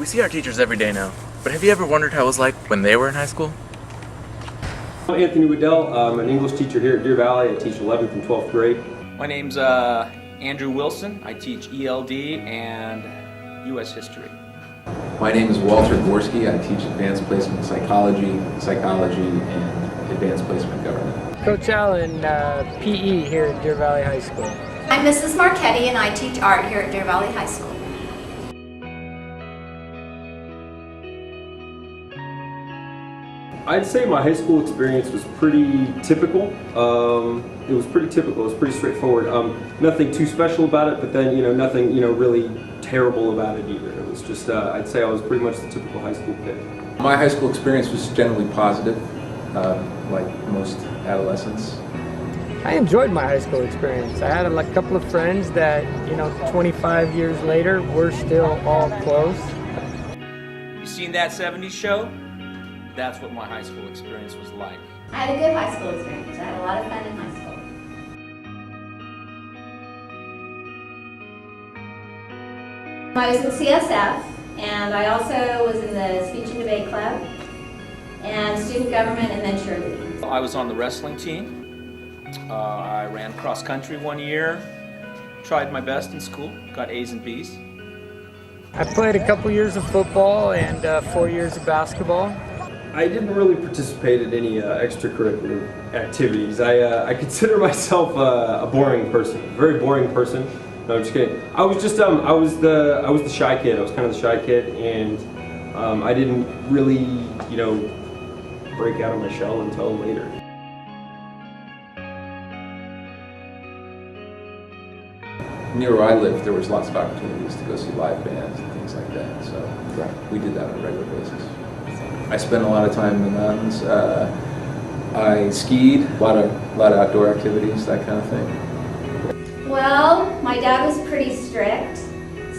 We see our teachers every day now, but have you ever wondered how it was like when they were in high school? I'm Anthony Waddell. I'm an English teacher here at Deer Valley. I teach 11th and 12th grade. My name's Andrew Wilson. I teach ELD and U.S. History. My name is Walter Gorski. I teach advanced placement psychology, and advanced placement government. Coach Allen, PE here at Deer Valley High School. I'm Mrs. Marchetti and I teach art here at Deer Valley High School. I'd say my high school experience was pretty typical. It was pretty straightforward. Nothing too special about it, but then nothing really terrible about it either. It was just I'd say I was pretty much the typical high school kid. My high school experience was generally positive, like most adolescents. I enjoyed my high school experience. I had a couple of friends that, 25 years later, we're still all close. You seen that 70s show? That's what my high school experience was like. I had a good high school experience. I had a lot of fun in high school. I was in CSF, and I also was in the speech and debate club, and student government, and then cheerleading. I was on the wrestling team. I ran cross country one year. Tried my best in school. Got A's and B's. I played a couple years of football and 4 years of basketball. I didn't really participate in any extracurricular activities. I consider myself a boring person, a very boring person. No, I'm just kidding. I was just I was the shy kid. I was kind of the shy kid, and I didn't really break out of my shell until later. Near where I lived, there was lots of opportunities to go see live bands and things like that, so we did that on a regular basis. I spent a lot of time in the mountains. I skied, a lot of outdoor activities, that kind of thing. Well, my dad was pretty strict,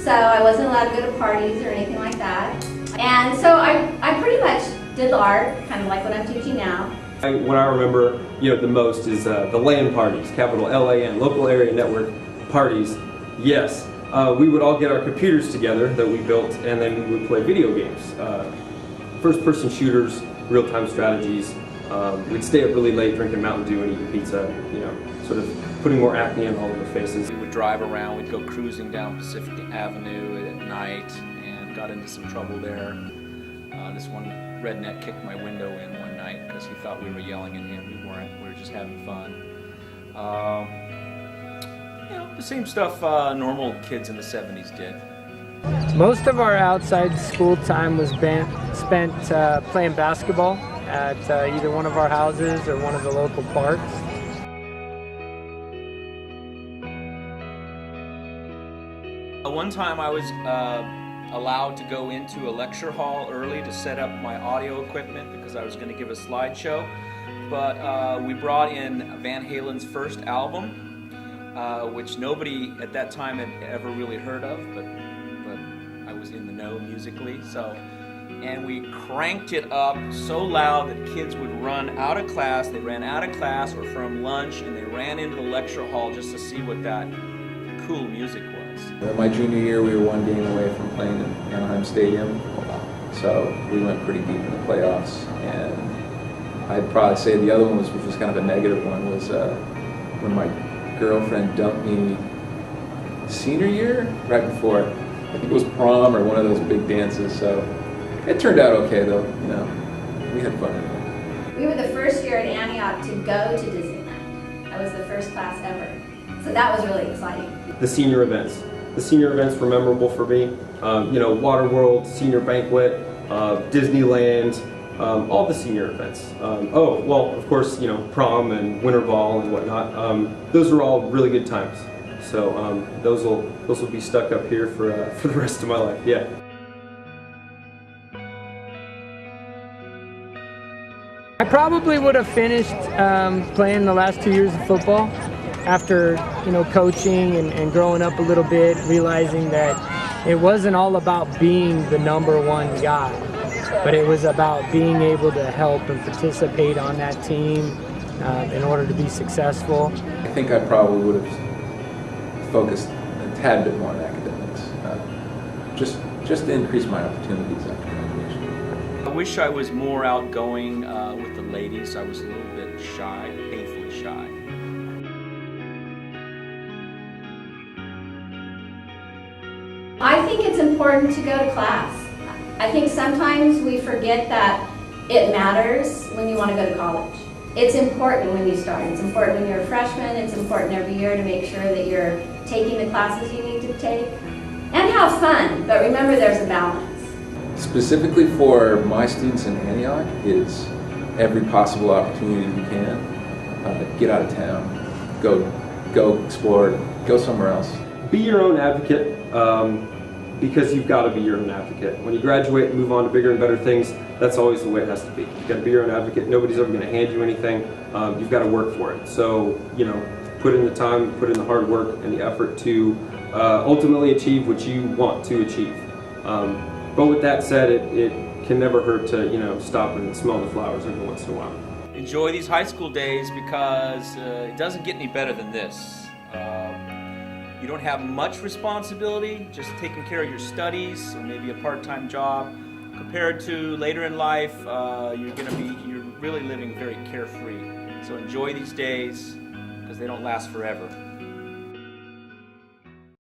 so I wasn't allowed to go to parties or anything like that. And so I pretty much did art, kind of like what I'm teaching now. What I remember the most is the LAN parties, capital LAN, local area network parties. Yes, we would all get our computers together that we built, and then we would play video games. First-person shooters, real-time strategies. We'd stay up really late drinking Mountain Dew and eating pizza, sort of putting more acne on all of our faces. We would drive around. We'd go cruising down Pacific Avenue at night and got into some trouble there. This one redneck kicked my window in one night because he thought we were yelling at him. We weren't. We were just having fun. The same stuff normal kids in the 70s did. Most of our outside school time was spent playing basketball at either one of our houses or one of the local parks. One time I was allowed to go into a lecture hall early to set up my audio equipment because I was going to give a slideshow, but we brought in Van Halen's first album, which nobody at that time had ever really heard of, but I was in the know musically, and we cranked it up so loud that kids would run out of class. They ran out of class or from lunch, and they ran into the lecture hall just to see what that cool music was. My junior year, we were one game away from playing in Anaheim Stadium, so we went pretty deep in the playoffs. And I'd probably say the other one which was kind of a negative one, was when my girlfriend dumped me senior year, right before, I think it was prom or one of those big dances. So it turned out okay though, we had fun anyway. We were the first year at Antioch to go to Disneyland. That was the first class ever. So that was really exciting. The senior events were memorable for me. Waterworld, senior banquet, Disneyland, all the senior events. Of course, prom and winter ball and whatnot. Those are all really good times. So those will be stuck up here for the rest of my life. Yeah. I probably would have finished playing the last 2 years of football after coaching and growing up a little bit, realizing that it wasn't all about being the number one guy, but it was about being able to help and participate on that team in order to be successful. I think I probably would have focused a tad bit more on academics, just just to increase my opportunities after graduation. I wish I was more outgoing with the ladies. I was a little bit shy, painfully shy. I think it's important to go to class. I think sometimes we forget that it matters when you want to go to college. It's important when you start. It's important when you're a freshman. It's important every year to make sure that you're taking the classes you need to take. And have fun, but remember there's a balance. Specifically for my students in Antioch is every possible opportunity you can. Get out of town, go explore, go somewhere else. Be your own advocate, because you've got to be your own advocate. When you graduate and move on to bigger and better things, that's always the way it has to be. You've got to be your own advocate. Nobody's ever going to hand you anything. You've got to work for it. So, put in the time, put in the hard work and the effort to ultimately achieve what you want to achieve. But with that said, it can never hurt to, stop and smell the flowers every once in a while. Enjoy these high school days because it doesn't get any better than this. You don't have much responsibility, just taking care of your studies or maybe a part-time job. Compared to later in life, you're really living very carefree. So enjoy these days because they don't last forever.